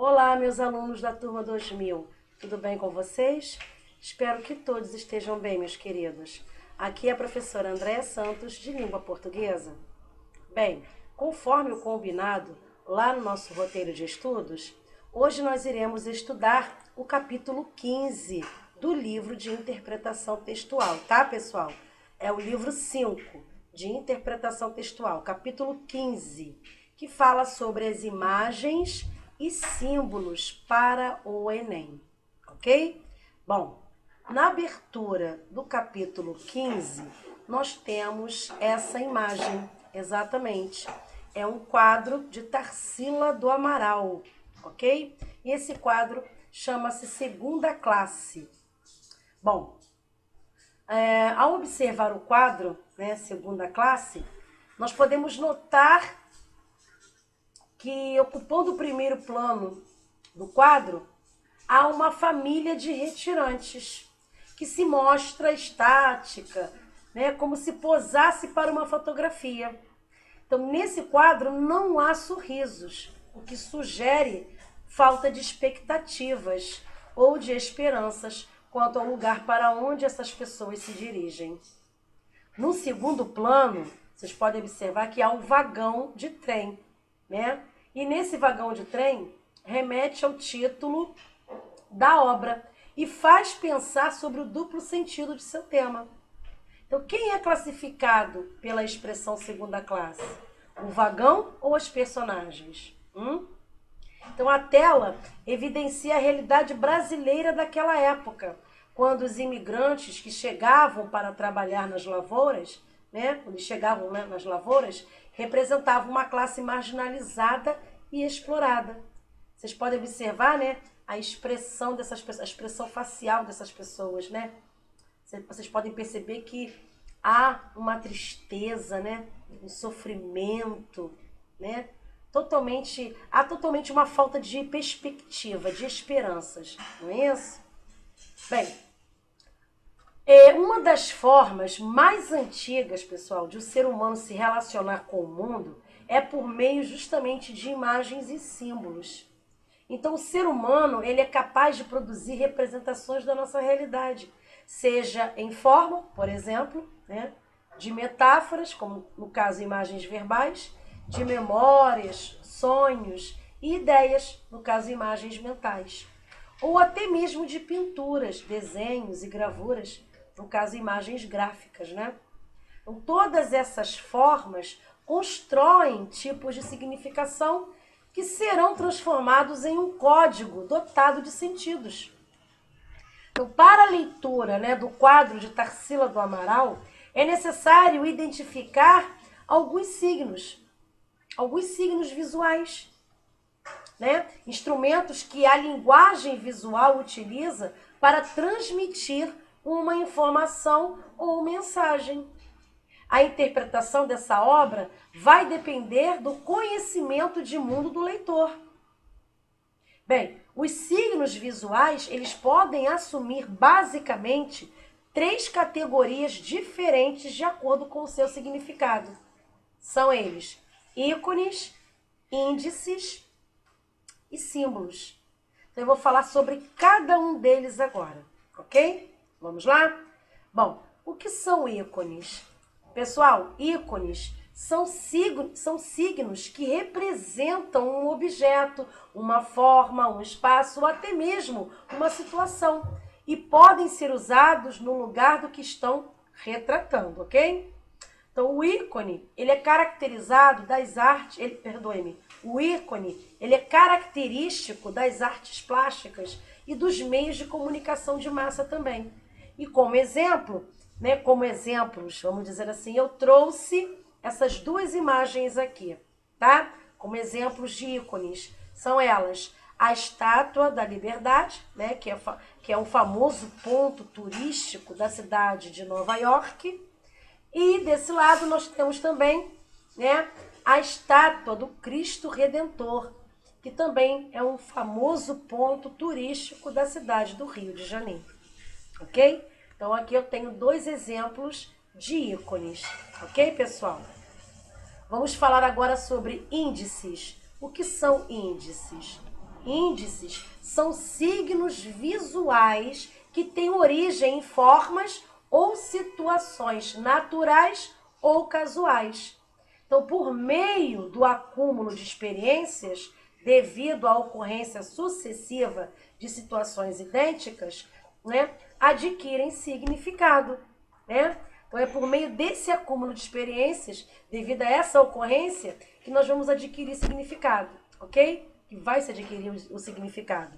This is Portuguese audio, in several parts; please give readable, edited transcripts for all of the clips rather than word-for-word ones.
Olá, meus alunos da turma 2000. Tudo bem com vocês? Espero que todos estejam bem, meus queridos. Aqui é a professora Andréa Santos, de Língua Portuguesa. Bem, conforme o combinado lá no nosso roteiro de estudos, hoje nós iremos estudar o capítulo 15 do livro de interpretação textual, tá, pessoal? É o livro 5 de interpretação textual, capítulo 15, que fala sobre as imagens e símbolos para o Enem, ok? Bom, na abertura do capítulo 15, nós temos essa imagem, exatamente. É um quadro de Tarsila do Amaral, ok? E esse quadro chama-se Segunda Classe. Bom, ao observar o quadro, né, Segunda Classe, nós podemos notar que, ocupando o primeiro plano do quadro, há uma família de retirantes, que se mostra estática, né, como se posasse para uma fotografia. Então, nesse quadro não há sorrisos, o que sugere falta de expectativas ou de esperanças quanto ao lugar para onde essas pessoas se dirigem. No segundo plano, vocês podem observar que há um vagão de trem, né? E nesse vagão de trem remete ao título da obra e faz pensar sobre o duplo sentido de seu tema. Então, quem é classificado pela expressão segunda classe? O vagão ou os personagens? Então, a tela evidencia a realidade brasileira daquela época, quando os imigrantes que chegavam para trabalhar nas lavouras, né, quando chegavam, né, nas lavouras, representavam uma classe marginalizada e explorada. Vocês podem observar, né, a expressão dessas pessoas, a expressão facial dessas pessoas, né? Vocês podem perceber que há uma tristeza, né, um sofrimento, né? Há totalmente uma falta de perspectiva, de esperanças, não é isso? Bem, uma das formas mais antigas, pessoal, de o ser humano se relacionar com o mundo é por meio justamente de imagens e símbolos. Então, o ser humano ele é capaz de produzir representações da nossa realidade, seja em forma, por exemplo, né, de metáforas, como no caso imagens verbais, de memórias, sonhos e ideias, no caso imagens mentais, ou até mesmo de pinturas, desenhos e gravuras, no caso imagens gráficas, né? Então, todas essas formas constroem tipos de significação que serão transformados em um código dotado de sentidos. Então, para a leitura, né, do quadro de Tarsila do Amaral, é necessário identificar alguns signos visuais, né? Instrumentos que a linguagem visual utiliza para transmitir uma informação ou mensagem. A interpretação dessa obra vai depender do conhecimento de mundo do leitor. Bem, os signos visuais, eles podem assumir basicamente 3 categorias diferentes de acordo com o seu significado. São eles: ícones, índices e símbolos. Então, eu vou falar sobre cada um deles agora, ok? Vamos lá? Bom, o que são ícones? Pessoal, ícones são signos que representam um objeto, uma forma, um espaço ou até mesmo uma situação e podem ser usados no lugar do que estão retratando, ok? Então, o ícone, ele é caracterizado das artes, o ícone, ele é característico das artes plásticas e dos meios de comunicação de massa também. E como exemplo, né, como exemplos, vamos dizer assim, eu trouxe essas 2 imagens aqui, tá? Como exemplos de ícones. São elas a Estátua da Liberdade, né, que é um famoso ponto turístico da cidade de Nova York. E desse lado nós temos também, né, a Estátua do Cristo Redentor, que também é um famoso ponto turístico da cidade do Rio de Janeiro. Ok? Então, aqui eu tenho 2 exemplos de ícones. Ok, pessoal? Vamos falar agora sobre índices. O que são índices? Índices são signos visuais que têm origem em formas ou situações naturais ou casuais. Então, por meio do acúmulo de experiências, devido à ocorrência sucessiva de situações idênticas, né, adquirem significado, né? Então, é por meio desse acúmulo de experiências, devido a essa ocorrência, que nós vamos adquirir significado, ok? Que vai se adquirir o significado,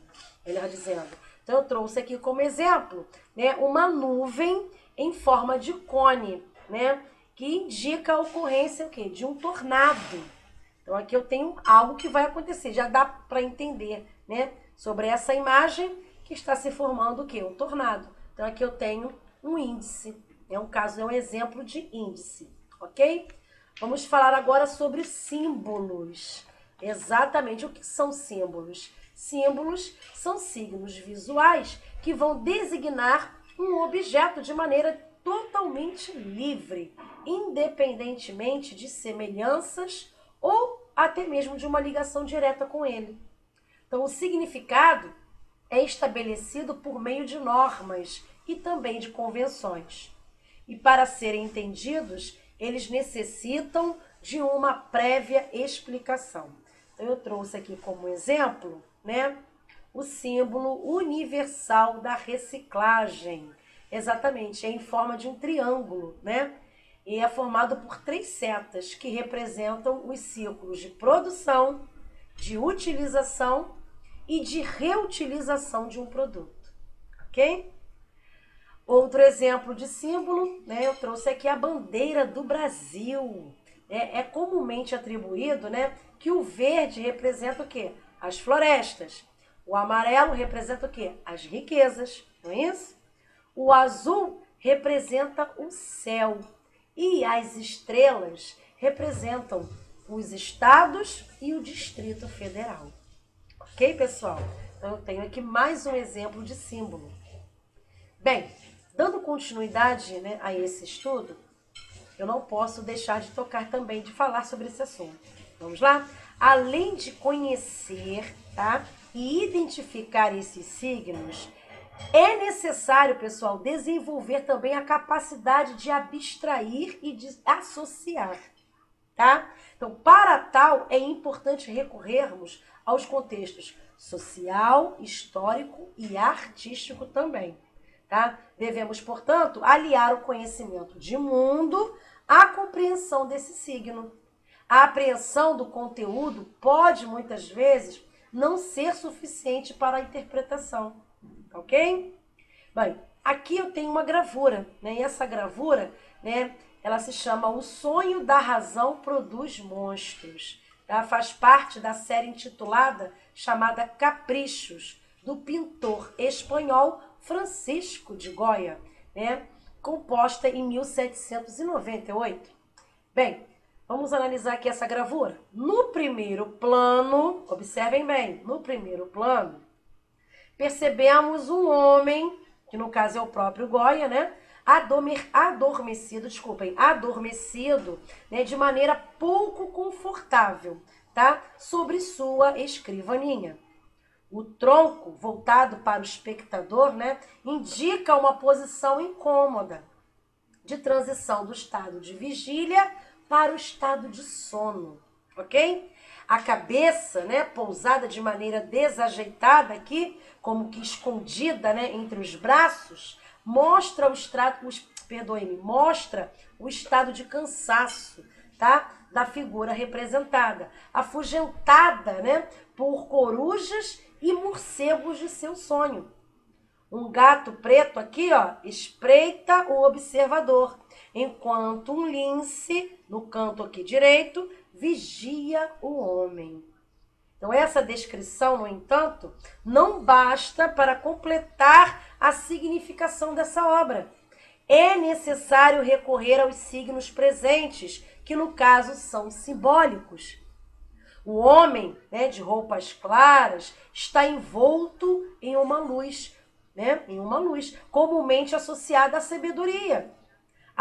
melhor dizendo. Então, eu trouxe aqui como exemplo, né, uma nuvem em forma de cone, né, que indica a ocorrência o quê? De um tornado. Então, aqui eu tenho algo que vai acontecer, já dá para entender, né, sobre essa imagem que está se formando o quê? Um tornado. Então, aqui eu tenho um índice. É um caso, é um exemplo de índice, ok? Vamos falar agora sobre símbolos. Exatamente, o que são símbolos? Símbolos são signos visuais que vão designar um objeto de maneira totalmente livre, independentemente de semelhanças ou até mesmo de uma ligação direta com ele. Então, o significado é estabelecido por meio de normas e também de convenções. E para serem entendidos, eles necessitam de uma prévia explicação. Então, eu trouxe aqui como exemplo, né, o símbolo universal da reciclagem. Exatamente, é em forma de um triângulo, né? E é formado por 3 setas que representam os ciclos de produção, de utilização e de reutilização de um produto, ok? Outro exemplo de símbolo, né, eu trouxe aqui a bandeira do Brasil. É comumente atribuído, né, que o verde representa o quê? As florestas. O amarelo representa o quê? As riquezas, não é isso? O azul representa o céu. E as estrelas representam os estados e o Distrito Federal. Ok, pessoal? Então, eu tenho aqui mais um exemplo de símbolo. Bem, dando continuidade, né, a esse estudo, eu não posso deixar de tocar também, de falar sobre esse assunto. Vamos lá? Além de conhecer, tá, e identificar esses signos, é necessário, pessoal, desenvolver também a capacidade de abstrair e de associar, tá? Então, para tal, é importante recorrermos aos contextos social, histórico e artístico também, tá? Devemos, portanto, aliar o conhecimento de mundo à compreensão desse signo. A apreensão do conteúdo pode, muitas vezes, não ser suficiente para a interpretação, ok? Bem, aqui eu tenho uma gravura, né? E essa gravura, né, ela se chama O Sonho da Razão Produz Monstros. Ela faz parte da série intitulada, chamada Caprichos, do pintor espanhol Francisco de Goya, né, composta em 1798. Bem, vamos analisar aqui essa gravura. No primeiro plano, observem bem, no primeiro plano, percebemos um homem, que no caso é o próprio Goya, né, adormecido, né, de maneira pouco confortável, tá, sobre sua escrivaninha. O tronco, voltado para o espectador, né, indica uma posição incômoda, de transição do estado de vigília para o estado de sono, ok? A cabeça, né, pousada de maneira desajeitada aqui, como que escondida, né, entre os braços, mostra o estado de cansaço, tá, da figura representada, afugentada, né, por corujas e morcegos de seu sonho. Um gato preto aqui, ó, espreita o observador, enquanto um lince, no canto aqui direito, vigia o homem. Então, essa descrição, no entanto, não basta para completar a significação dessa obra. É necessário recorrer aos signos presentes, que no caso são simbólicos. O homem, né, de roupas claras, está envolto em uma luz, né, comumente associada à sabedoria.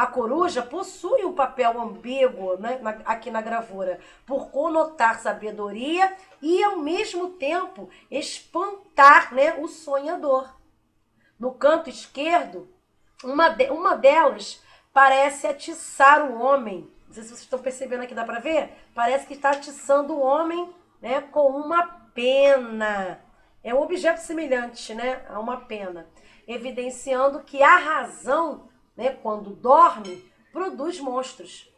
A coruja possui um papel ambíguo, né, aqui na gravura, por conotar sabedoria e, ao mesmo tempo, espantar, né, o sonhador. No canto esquerdo, uma delas parece atiçar o homem. Não sei se vocês estão percebendo aqui, dá para ver? Parece que está atiçando o homem, né, com uma pena. É um objeto semelhante, né, a uma pena, evidenciando que a razão, né, quando dorme, produz monstros.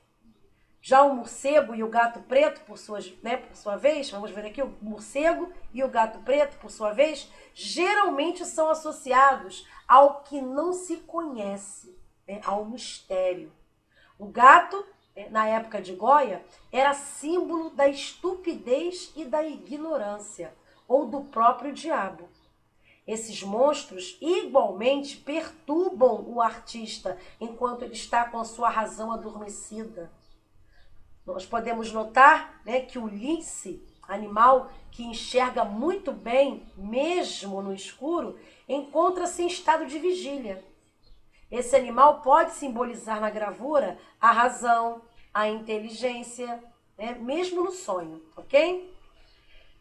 Já o morcego e o gato preto, por sua vez, vamos ver aqui, o morcego e o gato preto, por sua vez, geralmente são associados ao que não se conhece, né, ao mistério. O gato, na época de Goya, era símbolo da estupidez e da ignorância, ou do próprio diabo. Esses monstros igualmente perturbam o artista enquanto ele está com a sua razão adormecida. Nós podemos notar, né, que o lince, animal que enxerga muito bem, mesmo no escuro, encontra-se em estado de vigília. Esse animal pode simbolizar na gravura a razão, a inteligência, né, mesmo no sonho, ok?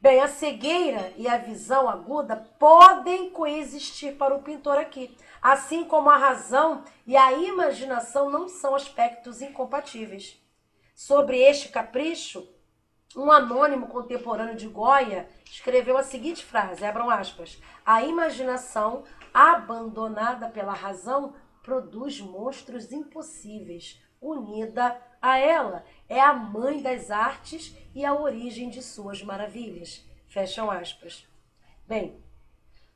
Bem, a cegueira e a visão aguda podem coexistir para o pintor aqui, assim como a razão e a imaginação não são aspectos incompatíveis. Sobre este capricho, um anônimo contemporâneo de Goya escreveu a seguinte frase, abram aspas: a imaginação, abandonada pela razão, produz monstros impossíveis. Unida a ela, é a mãe das artes e a origem de suas maravilhas. Fecham aspas. Bem,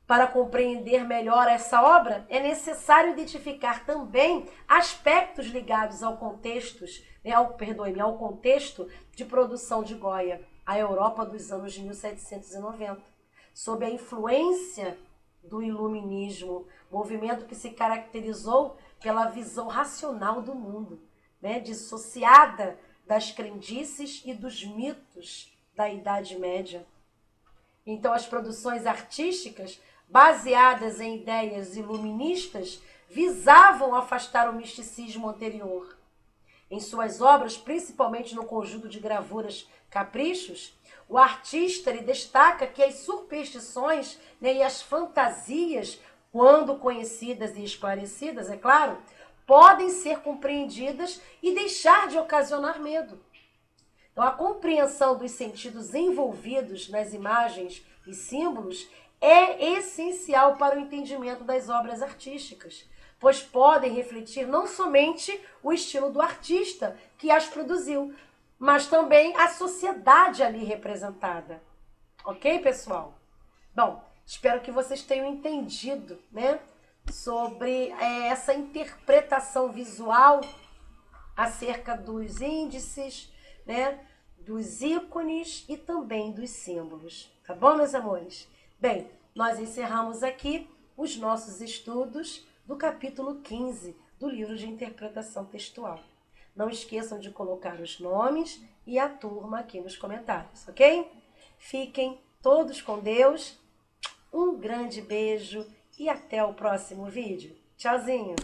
para compreender melhor essa obra, é necessário identificar também aspectos ligados ao contexto, ao contexto de produção de Goya, a Europa dos anos de 1790, sob a influência do iluminismo, movimento que se caracterizou pela visão racional do mundo, né, dissociada das crendices e dos mitos da Idade Média. Então, as produções artísticas, baseadas em ideias iluministas, visavam afastar o misticismo anterior. Em suas obras, principalmente no conjunto de gravuras Caprichos, o artista ele destaca que as superstições, né, e as fantasias, quando conhecidas e esclarecidas, é claro, podem ser compreendidas e deixar de ocasionar medo. Então, a compreensão dos sentidos envolvidos nas imagens e símbolos é essencial para o entendimento das obras artísticas, pois podem refletir não somente o estilo do artista que as produziu, mas também a sociedade ali representada. Ok, pessoal? Bom, espero que vocês tenham entendido, né, sobre essa interpretação visual acerca dos índices, né, dos ícones e também dos símbolos. Tá bom, meus amores? Bem, nós encerramos aqui os nossos estudos do capítulo 15 do livro de interpretação textual. Não esqueçam de colocar os nomes e a turma aqui nos comentários, ok? Fiquem todos com Deus. Um grande beijo e até o próximo vídeo. Tchauzinho!